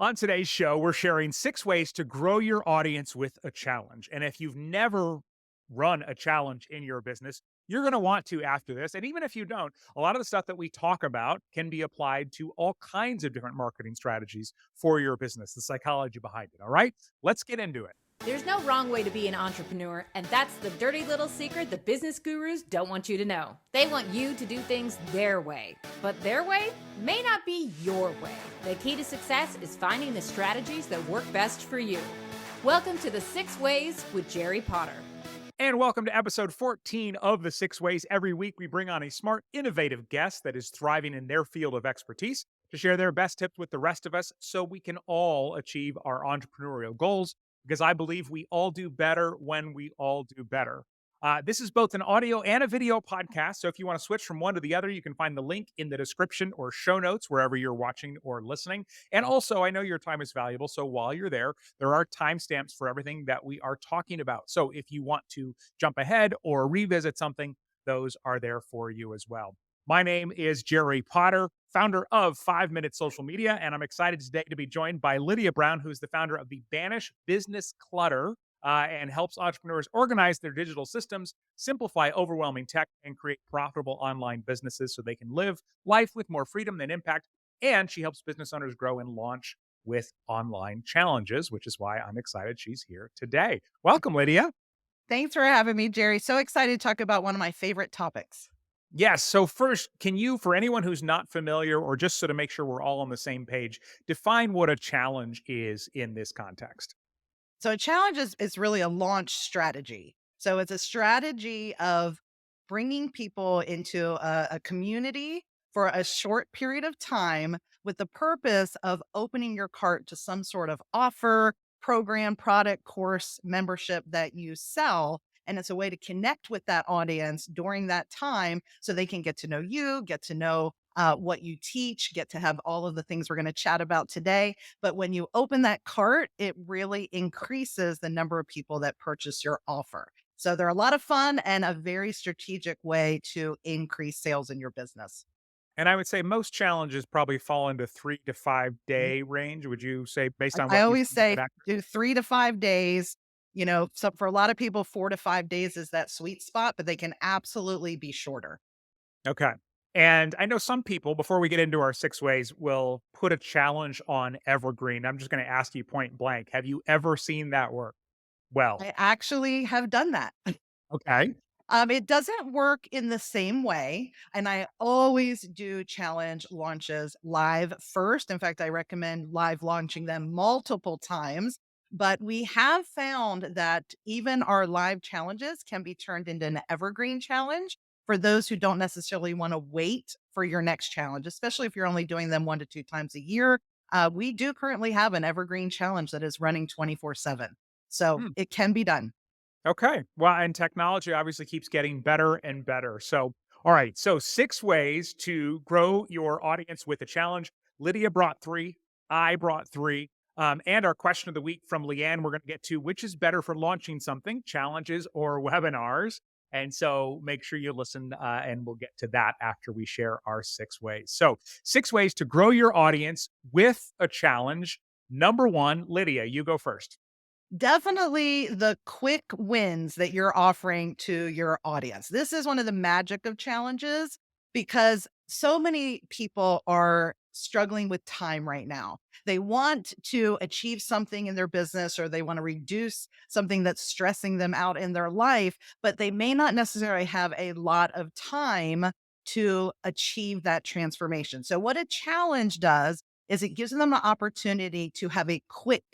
On today's show, we're sharing 6 ways to grow your audience with a challenge. And if you've never run a challenge in your business, you're going to want to after this. And even if you don't, a lot of the stuff that we talk about can be applied to all kinds of different marketing strategies for your business, the psychology behind it. All right, let's get into it. There's no wrong way to be an entrepreneur, and that's the dirty little secret the business gurus don't want you to know. They want you to do things their way, but their way may not be your way. The key to success is finding the strategies that work best for you. Welcome to the 6 Ways with Jerry Potter. And welcome to episode 14 of the 6 Ways. Every week, we bring on a smart, innovative guest that is thriving in their field of expertise to share their best tips with the rest of us so we can all achieve our entrepreneurial goals. Because I believe we all do better when we all do better. This is both an audio and a video podcast. So if you want to switch from one to the other, you can find the link in the description or show notes wherever you're watching or listening. And also, I know your time is valuable. So while you're there are timestamps for everything that we are talking about. So if you want to jump ahead or revisit something, those are there for you as well. My name is Jerry Potter, founder of 5 Minute Social Media, and I'm excited today to be joined by Lydia Brown, who's the founder of the Banish Business Clutter and helps entrepreneurs organize their digital systems, simplify overwhelming tech, and create profitable online businesses so they can live life with more freedom and impact. And she helps business owners grow and launch with online challenges, which is why I'm excited she's here today. Welcome, Lydia. Thanks for having me, Jerry. So excited to talk about one of my favorite topics. Yes. So, first, can you, for anyone who's not familiar, or just so to make sure we're all on the same page, define what a challenge is in this context? So, a challenge is really a launch strategy. So, it's a strategy of bringing people into a community for a short period of time with the purpose of opening your cart to some sort of offer, program, product, course, membership that you sell. And it's a way to connect with that audience during that time so they can get to know you, get to know what you teach, get to have all of the things we're going to chat about today. But when you open that cart, it really increases the number of people that purchase your offer. So they're a lot of fun and a very strategic way to increase sales in your business. And I would say most challenges probably fall into 3 to 5 Mhm. day range. Would you say, based on I what you've always seen? Is say that accurate? do 3 to 5 days. So for a lot of people, 4 to 5 days is that sweet spot, but they can absolutely be shorter. Okay. And I know some people, before we get into our 6 ways, will put a challenge on Evergreen. I'm just going to ask you point blank. Have you ever seen that work? Well, I actually have done that. okay. It doesn't work in the same way. And I always do challenge launches live first. In fact, I recommend live launching them multiple times. But we have found that even our live challenges can be turned into an evergreen challenge for those who don't necessarily want to wait for your next challenge, especially if you're only doing them 1 to 2 times a year. We do currently have an evergreen challenge that is running 24/7. So Hmm. it can be done. Okay. Well, and technology obviously keeps getting better and better. So, all right. So, 6 ways to grow your audience with a challenge. Lydia brought three. I brought three. And our question of the week from Leanne, we're going to get to which is better for launching something, challenges or webinars. And so make sure you listen, and we'll get to that after we share our 6 ways. So, 6 ways to grow your audience with a challenge. Number one, Lydia, you go first. Definitely the quick wins that you're offering to your audience. This is one of the magic of challenges because so many people are struggling with time right now. They want to achieve something in their business or they want to reduce something that's stressing them out in their life, but they may not necessarily have a lot of time to achieve that transformation. So, what a challenge does is it gives them an opportunity to have a quick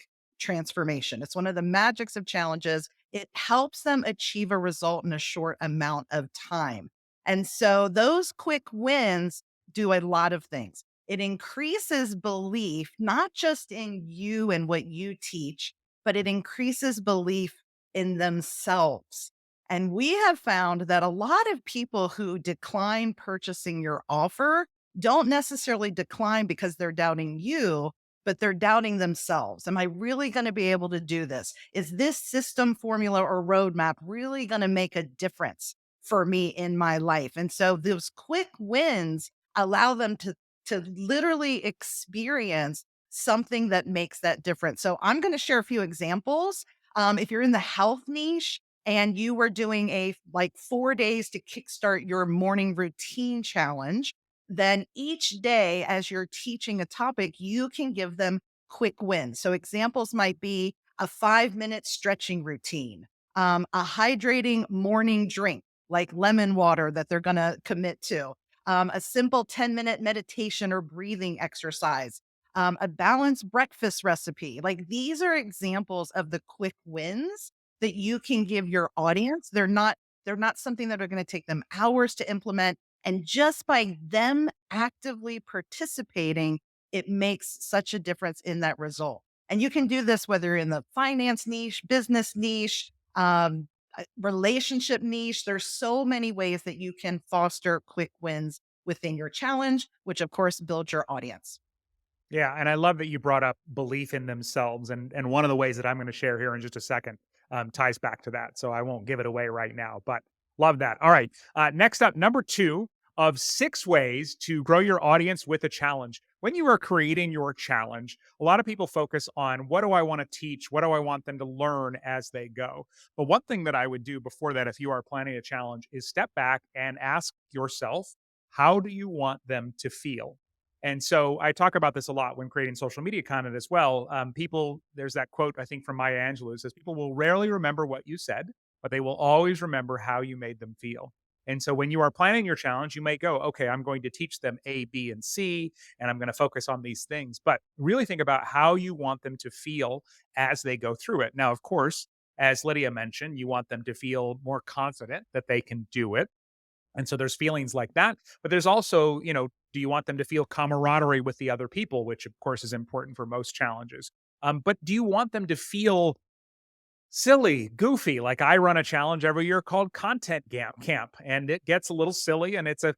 transformation. It's one of the magics of challenges. It helps them achieve a result in a short amount of time. And so those quick wins do a lot of things. It increases belief, not just in you and what you teach, but it increases belief in themselves. And we have found that a lot of people who decline purchasing your offer don't necessarily decline because they're doubting you, but they're doubting themselves. Am I really going to be able to do this? Is this system, formula, or roadmap really going to make a difference for me in my life? And so those quick wins allow them to literally experience something that makes that difference. So I'm going to share a few examples. If you're in the health niche and you were doing a like 4 days to kickstart your morning routine challenge, then each day as you're teaching a topic, you can give them quick wins. So examples might be a 5-minute stretching routine, a hydrating morning drink like lemon water that they're going to commit to, a simple 10-minute meditation or breathing exercise, a balanced breakfast recipe. Like these are examples of the quick wins that you can give your audience. They're not something that are going to take them hours to implement. And just by them actively participating, it makes such a difference in that result. And you can do this whether you're in the finance niche, business niche, relationship niche. There's so many ways that you can foster quick wins within your challenge, which of course builds your audience. Yeah, and I love that you brought up belief in themselves, and one of the ways that I'm going to share here in just a second ties back to that. So I won't give it away right now, but love that. All right, next up, number two of 6 ways to grow your audience with a challenge. When you are creating your challenge, a lot of people focus on what do I want to teach, what do I want them to learn as they go. But one thing that I would do before that, if you are planning a challenge, is step back and ask yourself, how do you want them to feel? And so I talk about this a lot when creating social media content as well. There's that quote, I think, from Maya Angelou says, people will rarely remember what you said, but they will always remember how you made them feel. And so when you are planning your challenge, you may go, okay, I'm going to teach them A, B, and C, and I'm going to focus on these things. But really think about how you want them to feel as they go through it. Now, of course, as Lydia mentioned, you want them to feel more confident that they can do it. And so there's feelings like that. But there's also, do you want them to feel camaraderie with the other people, which of course is important for most challenges? But do you want them to feel silly, goofy? Like I run a challenge every year called Content Camp, and it gets a little silly, and it's a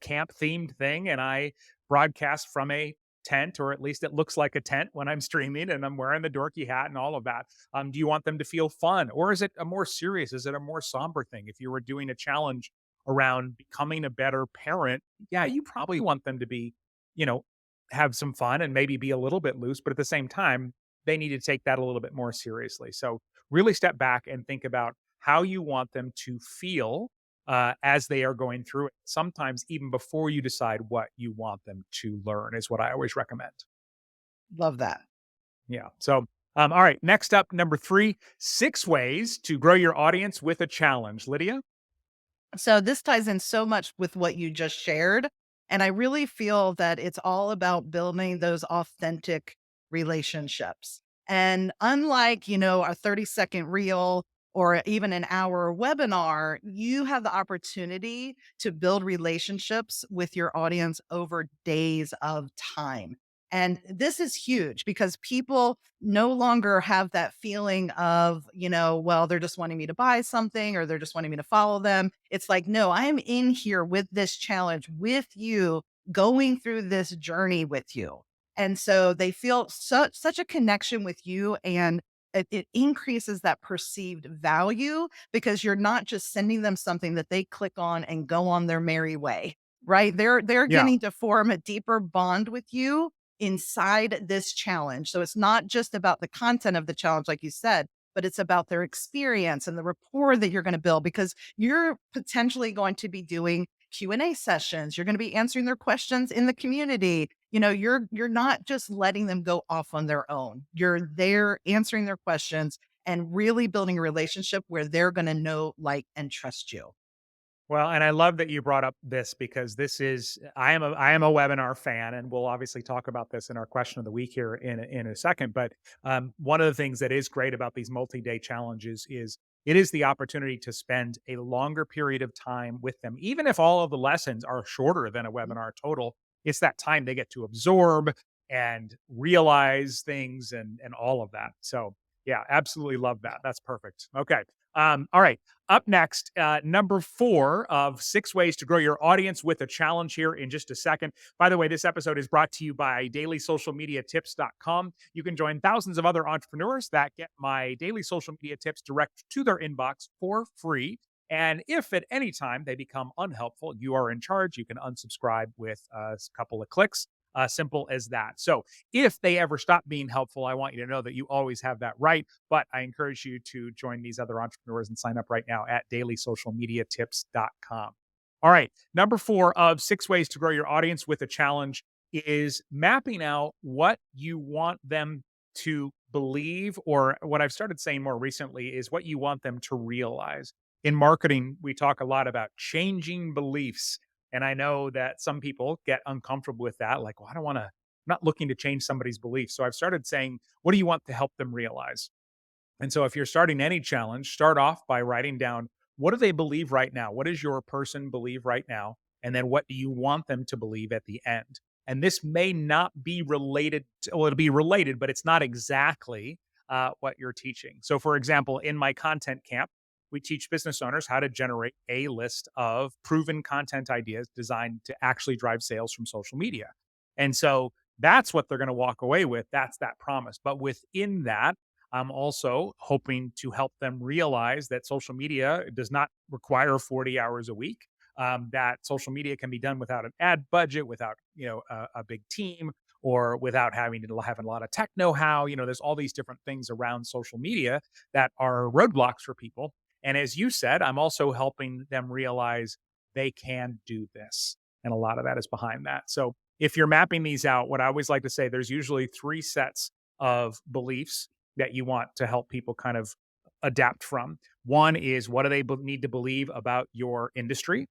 camp themed thing, and I broadcast from a tent, or at least it looks like a tent when I'm streaming, and I'm wearing the dorky hat and all of that. Do you want them to feel fun, or is it a more serious? Is it a more somber thing? If you were doing a challenge around becoming a better parent, yeah, you probably want them to be, you know, have some fun and maybe be a little bit loose, but at the same time, they need to take that a little bit more seriously. So really step back and think about how you want them to feel as they are going through it. Sometimes even before you decide what you want them to learn is what I always recommend. Love that. Yeah. So, all right. Next up, number three, 6 ways to grow your audience with a challenge. Lydia? So this ties in so much with what you just shared. And I really feel that it's all about building those authentic relationships. And unlike, a 30-second reel or even an hour webinar, you have the opportunity to build relationships with your audience over days of time. And this is huge because people no longer have that feeling of, well, they're just wanting me to buy something or they're just wanting me to follow them. It's like, no, I am in here with this challenge with you, going through this journey with you. And so they feel such a connection with you, and it increases that perceived value because you're not just sending them something that they click on and go on their merry way. Right? They're Yeah. getting to form a deeper bond with you inside this challenge. So it's not just about the content of the challenge, like you said, but it's about their experience and the rapport that you're going to build because you're potentially going to be doing Q&A sessions. You're going to be answering their questions in the community. You're not just letting them go off on their own. You're there answering their questions and really building a relationship where they're going to know, like, and trust you. Well, and I love that you brought up this because I am a webinar fan, and we'll obviously talk about this in our question of the week here in a second. But one of the things that is great about these multi-day challenges is it is the opportunity to spend a longer period of time with them, even if all of the lessons are shorter than a webinar total. It's that time they get to absorb and realize things and all of that. So yeah, absolutely love that. That's perfect. Okay. All right. Up next, number 4 of 6 ways to grow your audience with a challenge here in just a second. By the way, this episode is brought to you by dailysocialmediatips.com. You can join thousands of other entrepreneurs that get my daily social media tips direct to their inbox for free. And if at any time they become unhelpful, you are in charge. You can unsubscribe with a couple of clicks. Simple as that. So if they ever stop being helpful, I want you to know that you always have that right. But I encourage you to join these other entrepreneurs and sign up right now at dailysocialmediatips.com. All right. Number 4 of 6 ways to grow your audience with a challenge is mapping out what you want them to believe, or what I've started saying more recently is what you want them to realize. In marketing, we talk a lot about changing beliefs. And I know that some people get uncomfortable with that. Like, well, I don't want to, I'm not looking to change somebody's beliefs. So I've started saying, what do you want to help them realize? And so if you're starting any challenge, start off by writing down, what do they believe right now? What does your person believe right now? And then what do you want them to believe at the end? And this may not be related to, well, it'll be related, but it's not exactly what you're teaching. So, for example, in my content camp, we teach business owners how to generate a list of proven content ideas designed to actually drive sales from social media. And so that's what they're going to walk away with. That's that promise. But within that, I'm also hoping to help them realize that social media does not require 40 hours a week. That social media can be done without an ad budget, without a big team, or without having to have a lot of tech know-how. There's all these different things around social media that are roadblocks for people. And as you said, I'm also helping them realize they can do this, and a lot of that is behind that. So if you're mapping these out, what I always like to say, there's usually 3 sets of beliefs that you want to help people kind of adapt from. One is, what do they need to believe about your industry?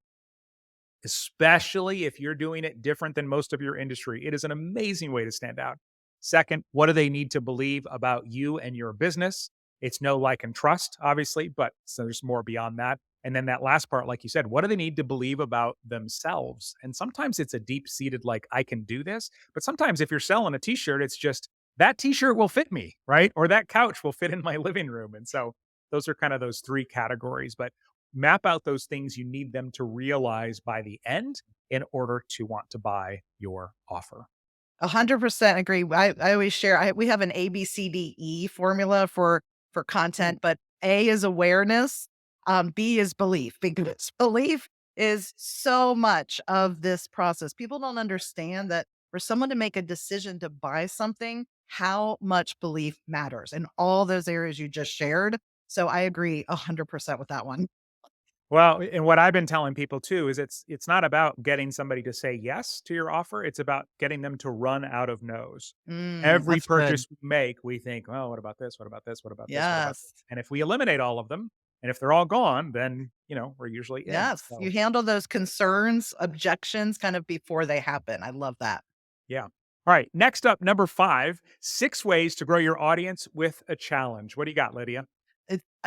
Especially if you're doing it different than most of your industry. It is an amazing way to stand out. Second, what do they need to believe about you and your business? It's know, like, and trust, obviously, but so there's more beyond that. And then that last part, like you said, what do they need to believe about themselves? And sometimes it's a deep seated, like, I can do this. But sometimes if you're selling a t shirt, it's just that t shirt will fit me, right? Or that couch will fit in my living room. And so those are kind of those 3 categories. But map out those things you need them to realize by the end in order to want to buy your offer. 100% agree. I always share, we have an ABCDE formula for Mm. content, but A is awareness, B is belief, because belief is so much of this process. People don't understand that for someone to make a decision to buy something, how much belief matters in all those areas you just shared. So I agree 100% with that one. Well, and what I've been telling people too is it's not about getting somebody to say yes to your offer. It's about getting them to run out of no's. Every That's good. purchase we make, we think, well, what about this? What about this? What about this? What about this? Yes. And if we eliminate all of them, and if they're all gone, then we're usually in. Yes, So you handle those concerns, objections kind of before they happen. I love that. yeah. All right. Next up, number 5, 6 ways to grow your audience with a challenge. What do you got, Lydia?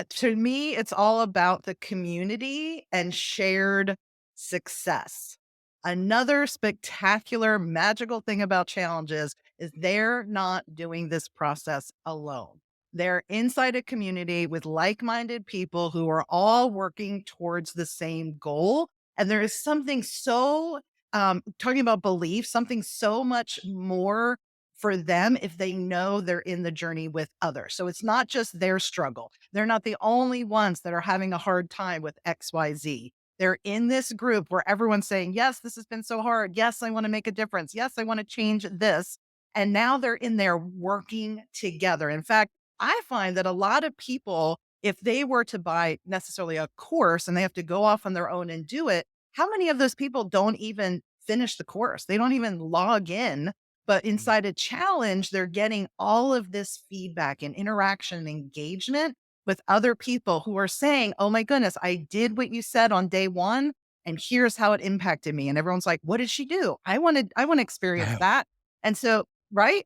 To me, it's all about the community and shared success. Another spectacular, magical thing about challenges is they're not doing this process alone. They're inside a community with like minded people who are all working towards the same goal. And there is something so, talking about belief, something so much more for them if they know they're in the journey with others. So it's not just their struggle. They're not the only ones that are having a hard time with XYZ. They're in this group where everyone's saying, yes, this has been so hard. Yes, I want to make a difference. Yes, I want to change this. And now they're in there working together. In fact, I find that a lot of people, if they were to buy necessarily a course and they have to go off on their own and do it, how many of those people don't even finish the course? They don't even log in, but Mm. inside a challenge, they're getting all of this feedback and interaction and engagement with other people who are saying, oh my goodness, I did what you said on day one, and here's how it impacted me. And everyone's like, what did she do? I want to experience that. And so, right?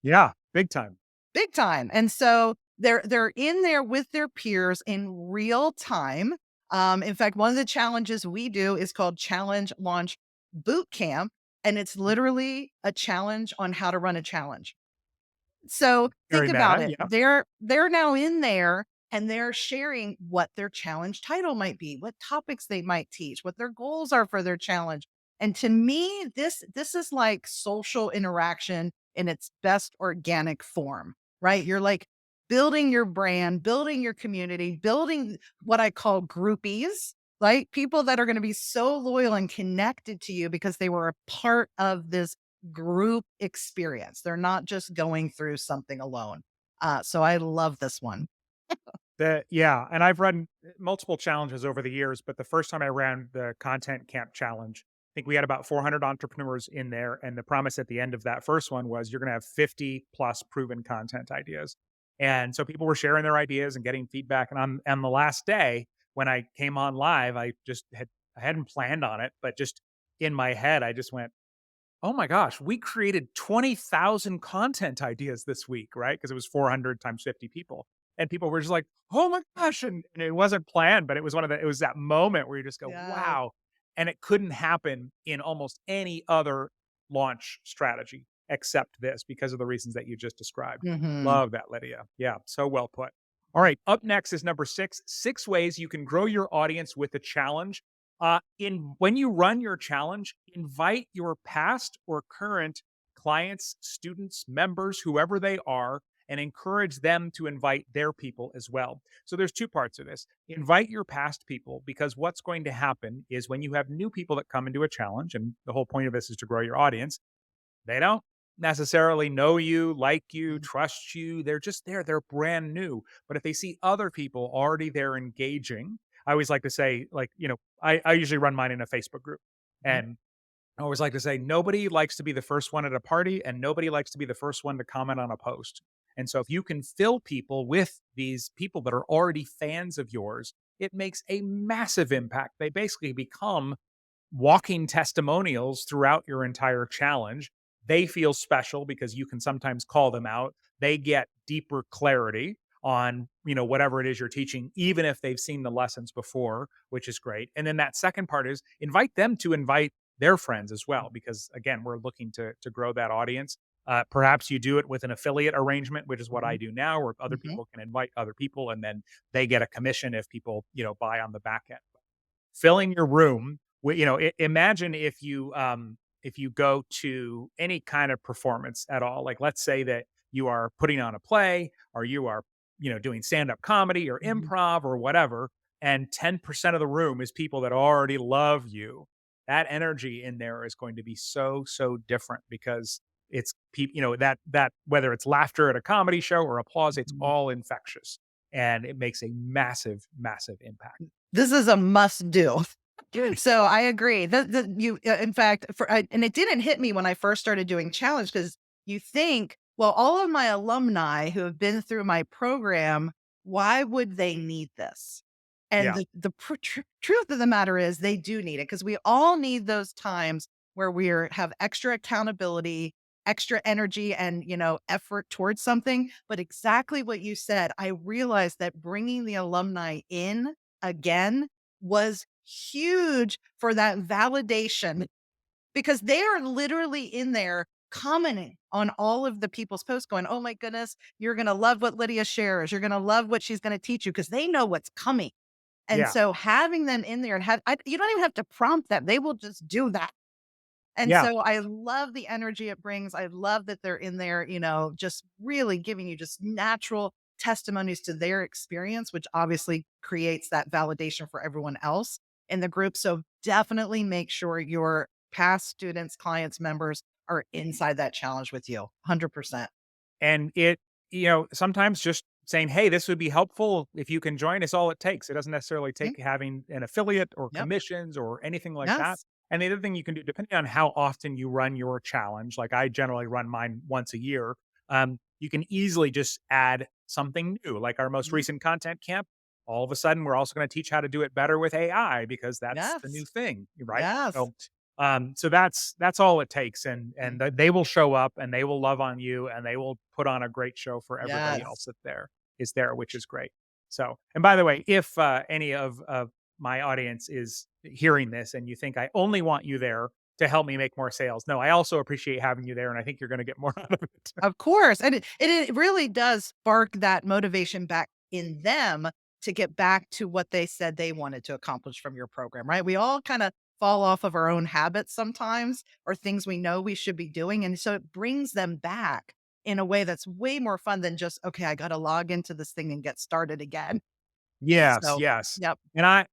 Yeah, big time. Big time. And so they're in there with their peers in real time. In fact, one of the challenges we do is called Challenge Launch Boot Camp, and it's literally a challenge on how to run a challenge. So think Very about meta. it. Yeah. They're now in there and they're sharing what their challenge title might be, what topics they might teach, what their goals are for their challenge. And to me, this is like social interaction in its best organic form, right? You're like building your brand, building your community, building what I call groupies, like people that are going to be so loyal and connected to you because they were a part of this group experience. They're not just going through something alone. So I love this one. Yeah, and I've run multiple challenges over the years, but the first time I ran the content camp challenge, I think we had about 400 entrepreneurs in there, and the promise at the end of that first one was you're going to have 50 plus proven content ideas. And so people were sharing their ideas and getting feedback. And on the last day when I came on live, I hadn't planned on it, but just in my head, I just went, oh my gosh, we created 20,000 content ideas this week, right? Because it was 400 times 50 people. And people were just like, oh my gosh. And it wasn't planned, but it was that moment where you just go, Yes. wow. And it couldn't happen in almost any other launch strategy except this because of the reasons that you just described. Hmm. Love that, Lydia. Yeah, so well put. All right, up next is number six ways you can grow your audience with a challenge. In when you run your challenge, invite your past or current clients, students, members, whoever they are, and encourage them to invite their people as well. So there's two parts of this. Invite your past people because what's going to happen is when you have new people that come into a challenge, and the whole point of this is to grow your audience, they don't necessarily know you, like you, trust you. They're just there. They're brand new. But if they see other people already there engaging, I always like to say, like, I usually run mine in a Facebook group. Hmm. And I always like to say, nobody likes to be the first one at a party and nobody likes to be the first one to comment on a post. And so if you can fill people with these people that are already fans of yours, it makes a massive impact. They basically become walking testimonials throughout your entire challenge. They feel special because you can sometimes call them out. They get deeper clarity on, whatever it is you're teaching, even if they've seen the lessons before, which is great. And then that second part is invite them to invite their friends as well, because again, we're looking to grow that audience. Perhaps you do it with an affiliate arrangement, which is what I Hmm. do now, where other Hmm. people can invite other people, and then they get a commission if people, buy on the back end. Filling your room imagine if you go to any kind of performance at all, like let's say that you are putting on a play or you are doing stand-up comedy or Hmm. improv or whatever, and 10% of the room is people that already love you. That energy in there is going to be so different because it's people, that whether it's laughter at a comedy show or applause, it's Hmm. all infectious, and it makes a massive impact. This is a must do. So I agree that in fact, and it didn't hit me when I first started doing challenge because you think, well, all of my alumni who have been through my program, why would they need this? And Yeah. the truth of the matter is they do need it because we all need those times where have extra accountability, extra energy and, effort towards something. But exactly what you said, I realized that bringing the alumni in again was huge for that validation because they are literally in there commenting on all of the people's posts going, "Oh my goodness, you're going to love what Lydia shares. You're going to love what she's going to teach you," because they know what's coming. And Yeah. so having them in there and you don't even have to prompt them. They will just do that. And Yeah. so I love the energy it brings. I love that they're in there, just really giving you just natural testimonies to their experience, which obviously creates that validation for everyone else in the group. So definitely make sure your past students, clients, members are inside that challenge with you 100%. And sometimes just saying, "Hey, this would be helpful if you can join," is all it takes. It doesn't necessarily Mhm. take having an affiliate or Yep. commissions or anything like that. Yes. And the other thing you can do, depending on how often you run your challenge, like I generally run mine once a year, you can easily just add something new. Like our most Mhm. recent content camp, all of a sudden we're also going to teach how to do it better with AI because that's the new Yes. thing, right? Yes. So that's all it takes, and Mhm. they will show up and they will love on you and they will put on a great show for everybody else Yes. that is there, which is great. So, and by the way, if any of my audience is hearing this and you think I only want you there to help me make more sales, no, I also appreciate having you there, and I think you're going to get more out of it. Of course, and it really does spark that motivation back in them to get back to what they said they wanted to accomplish from your program, right? We all kinda fall off of our own habits sometimes or things we know we should be doing, and so it brings them back in a way that's way more fun than just, "Okay, I gotta log into this thing and get started again." Yes, So, yes. yep. And I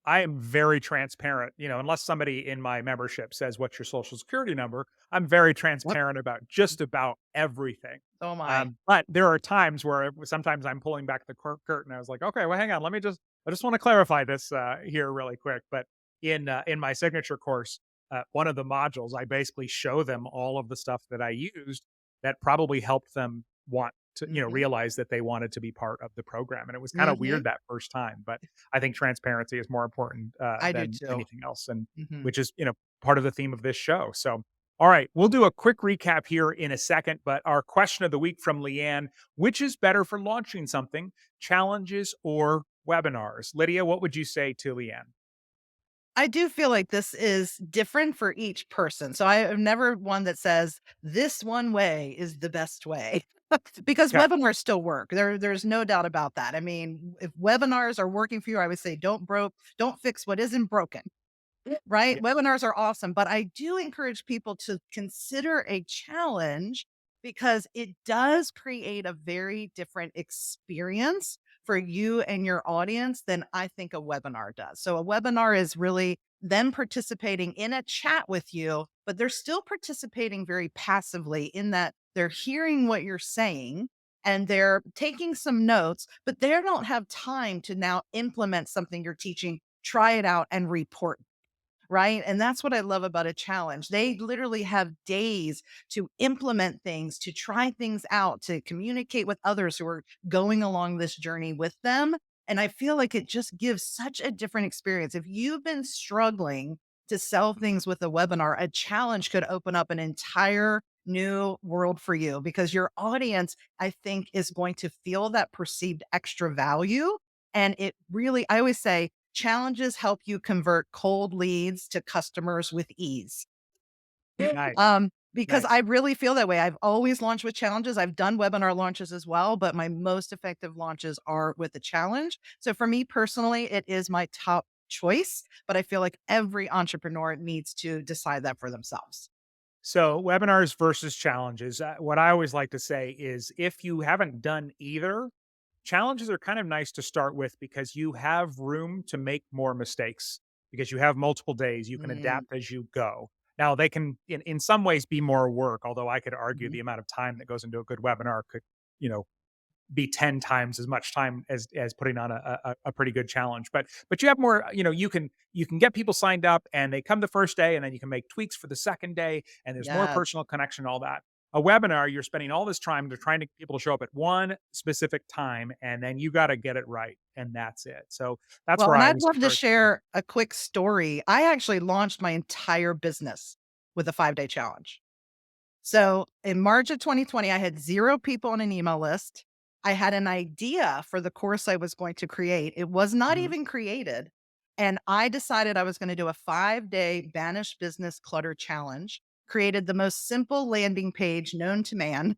am very transparent, unless somebody in my membership says, "What's your social security number?" I'm very Yep. transparent about just about everything. So am I. But there are times where sometimes I'm pulling back the curtain. I was like, "Okay, well, hang on. I just wanna clarify this, here really quick." But in my signature course, one of the modules, I basically show them all of the stuff that I used that probably helped them want to, Mhm. realize that they wanted to be part of the program. And it was kind of weird Mhm. that first time, but I think transparency is more important I do than too. anything else, and Mhm. which is part of the theme of this show. So, all right, we'll do a quick recap here in a second. But our question of the week from Leanne: which is better for launching something, challenges or webinars? Lydia, what would you say to Leanne? I do feel like this is different for each person. So I am never one that says this one way is the best way because Okay. webinars still work. There's no doubt about that. I mean, if webinars are working for you, I would say don't fix what isn't broken. Right? Yeah. Webinars are awesome, but I do encourage people to consider a challenge because it does create a very different experience for you and your audience than I think a webinar does. So a webinar is really them participating in a chat with you, but they're still participating very passively in that they're hearing what you're saying and they're taking some notes, but they don't have time to now implement something you're teaching, try it out and report, right? And that's what I love about a challenge. They literally have days to implement things, to try things out, to communicate with others who are going along this journey with them. And I feel like it just gives such a different experience. If you've been struggling to sell things with a webinar, a challenge could open up an entire new world for you because your audience, I think, is going to feel that perceived extra value. And it really, I always say, challenges help you convert cold leads to customers with ease. Nice. Because Nice. I really feel that way. I've always launched with challenges. I've done webinar launches as well, but my most effective launches are with a challenge. So for me personally, it is my top choice, but I feel like every entrepreneur needs to decide that for themselves. So, webinars versus challenges. What I always like to say is if you haven't done either, challenges are kind of nice to start with because you have room to make more mistakes because you have multiple days. You can Mm, adapt as you go. Now, they can, in some ways, be more work, although I could argue mhm. the amount of time that goes into a good webinar could, you know, be 10 times as much time as putting on a pretty good challenge. But you have more, you can get people signed up and they come the first day and then you can make tweaks for the second day and there's more Yes. personal connection, all that. A webinar, you're spending all this time to trying to get people to show up at one specific time and then you got to get it right and that's it. So that's Well, where and I I'd always love to encourage people. share a quick story. I actually launched my entire business with a 5-day challenge. So in March of 2020, I had 0 people on an email list. I had an idea for the course I was going to create. It was not Mhm. even created. And I decided I was going to do a 5-day Banish Business Clutter Challenge, created the most simple landing page known to man,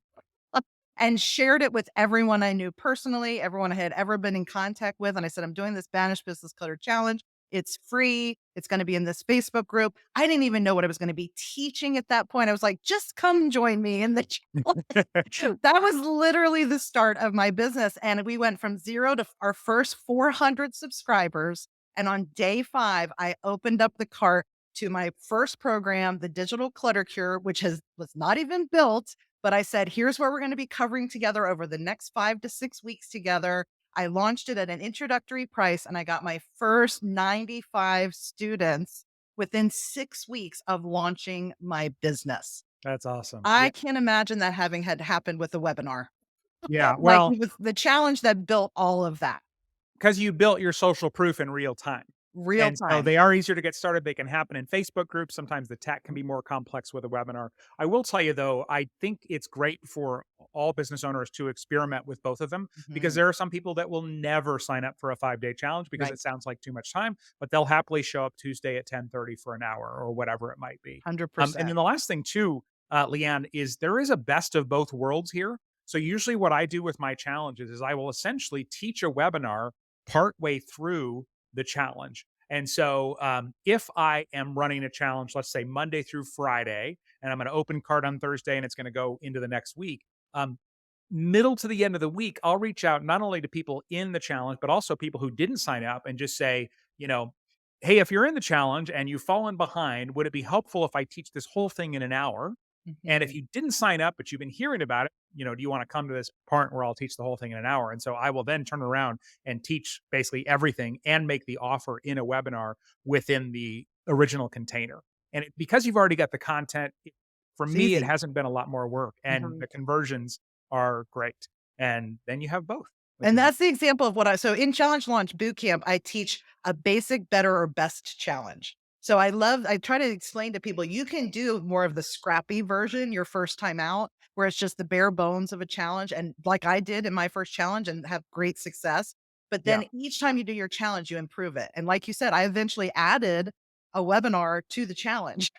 and shared it with everyone I knew personally, everyone I had ever been in contact with. And I said, I'm doing this Banish Business Clutter Challenge. It's free. It's going to be in this Facebook group. I didn't even know what I was going to be teaching at that point. I was like, just come join me in the challenge. That was literally the start of my business. And we went from 0 to our first 400 subscribers. And on day 5, I opened up the cart to my first program, the Digital Clutter Cure, which was not even built, but I said, here's what we're going to be covering together over the next 5 to 6 weeks together. I launched it at an introductory price and I got my first 95 students within 6 weeks of launching my business. That's awesome. I Yeah. can't imagine that having had happened with a webinar. Yeah. Like Well, it was the challenge that built all of that because you built your social proof in real time. real And so time. they are easier to get started. They can happen in Facebook groups. Sometimes the tech can be more complex with a webinar. I will tell you though, I think it's great for all business owners to experiment with both of them because Mhm. there are some people that will never sign up for a 5-day challenge because Right. it sounds like too much time, but they'll happily show up Tuesday at 10:30 for an hour or whatever it might be. And 100%. then the last thing too, Leanne, is there is a best of both worlds here. So usually what I do with my challenges is I will essentially teach a webinar partway through the challenge. And so, if I am running a challenge, let's say Monday through Friday, and I'm going to open card on Thursday and it's going to go into the next week, um, middle to the end of the week, I'll reach out not only to people in the challenge, but also people who didn't sign up and just say, you know, hey, if you're in the challenge and you've fallen behind, would it be helpful if I teach this whole thing in an hour? And if Mhm. you didn't sign up, but you've been hearing about it, do you want to come to this part where I'll teach the whole thing in an hour? And so I will then turn around and teach basically everything and make the offer in a webinar within the original container. And because you've already got the content, for It's me, it easy. hasn't been a lot more work and Mhm. the conversions are great. And then you have both, which And is that's the example of what so in Challenge Launch Bootcamp, I teach a basic, better, or best challenge. So I try to explain to people, you can do more of the scrappy version your first time out, where it's just the bare bones of a challenge. And like I did in my first challenge and have great success. But yeah, then each time you do your challenge, you improve it. And like you said, I eventually added a webinar to the challenge,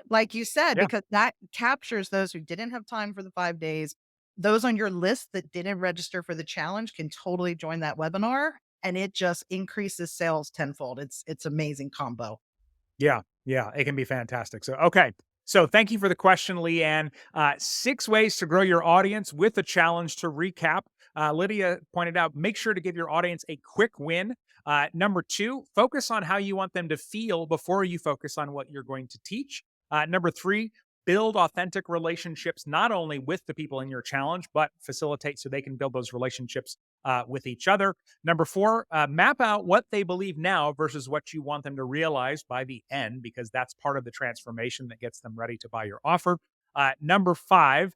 like you said, yeah. because that captures those who didn't have time for the 5 days. Those on your list that didn't register for the challenge can totally join that webinar, and it just increases sales tenfold. It's amazing combo. Yeah, yeah, it can be fantastic. So, okay. So, thank you for the question, Leanne. 6 ways to grow your audience with a challenge to recap. Lydia pointed out make sure to give your audience a quick win. Number two, focus on how you want them to feel before you focus on what you're going to teach. Number three, build authentic relationships, not only with the people in your challenge, but facilitate so they can build those relationships with each other. Number four, map out what they believe now versus what you want them to realize by the end, because that's part of the transformation that gets them ready to buy your offer. Number five,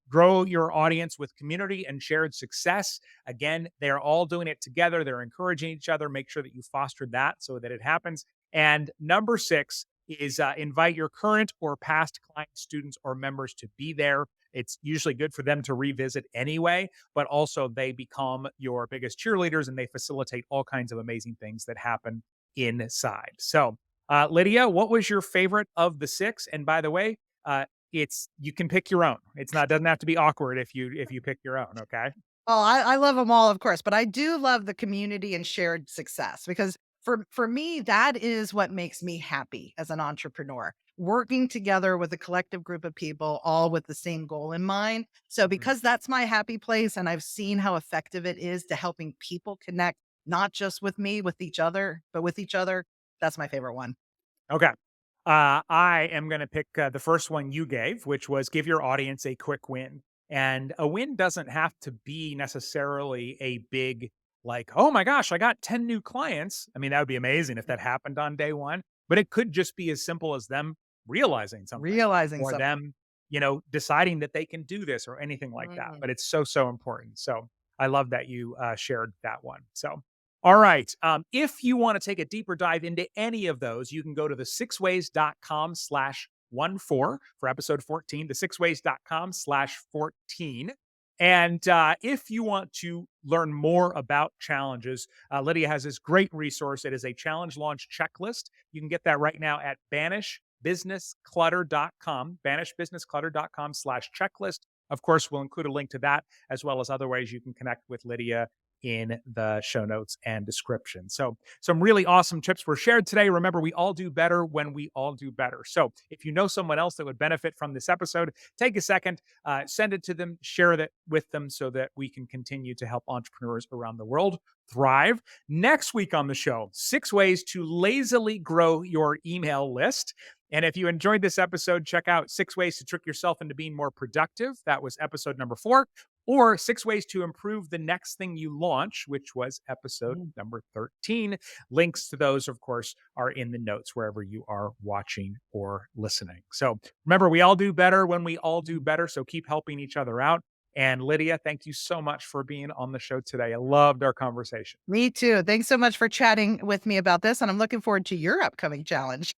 grow your audience with community and shared success. Again, they're all doing it together. They're encouraging each other. Make sure that you foster that so that it happens. And number six is invite your current or past clients, students, or members to be there. It's usually good for them to revisit anyway, but also they become your biggest cheerleaders and they facilitate all kinds of amazing things that happen inside. So, Lydia, what was your favorite of the six? And by the way, it's you can pick your own. It's not doesn't have to be awkward if you pick your own. Okay. Oh, I love them all, of course, but I do love the community and shared success because for me, that is what makes me happy as an entrepreneur. Working together with a collective group of people, all with the same goal in mind. So, Mhm. because that's my happy place, and I've seen how effective it is to helping people connect, not just with me, with each other, but with each other. That's my favorite one. Okay. I am going to pick the first one you gave, which was give your audience a quick win. And a win doesn't have to be necessarily a big, like, oh my gosh, I got 10 new clients. I mean, that would be amazing if that happened on day one, but it could just be as simple as them realizing something Realizing or something. them, deciding that they can do this or anything like that. Mm. But it's so, so important. So I love that you shared that one. So all right. If you want to take a deeper dive into any of those, you can go to the sixways.com/14 for episode 14, the sixways.com/14. And if you want to learn more about challenges, Lydia has this great resource. It is a challenge launch checklist. You can get that right now at banishbusinessclutter.com, banishbusinessclutter.com/checklist. Of course, we'll include a link to that as well as other ways you can connect with Lydia in the show notes and description. So, some really awesome tips were shared today. Remember, we all do better when we all do better. So, if you know someone else that would benefit from this episode, take a second, send it to them, share that with them so that we can continue to help entrepreneurs around the world thrive. Next week on the show, 6 ways to lazily grow your email list. And if you enjoyed this episode, check out 6 ways to trick yourself into being more productive. That was episode number 4 or 6 ways to improve the next thing you launch, which was episode Mm. number 13. Links to those, of course, are in the notes wherever you are watching or listening. So remember, we all do better when we all do better. So keep helping each other out. And Lydia, thank you so much for being on the show today. I loved our conversation. Me too. Thanks so much for chatting with me about this, and I'm looking forward to your upcoming challenge.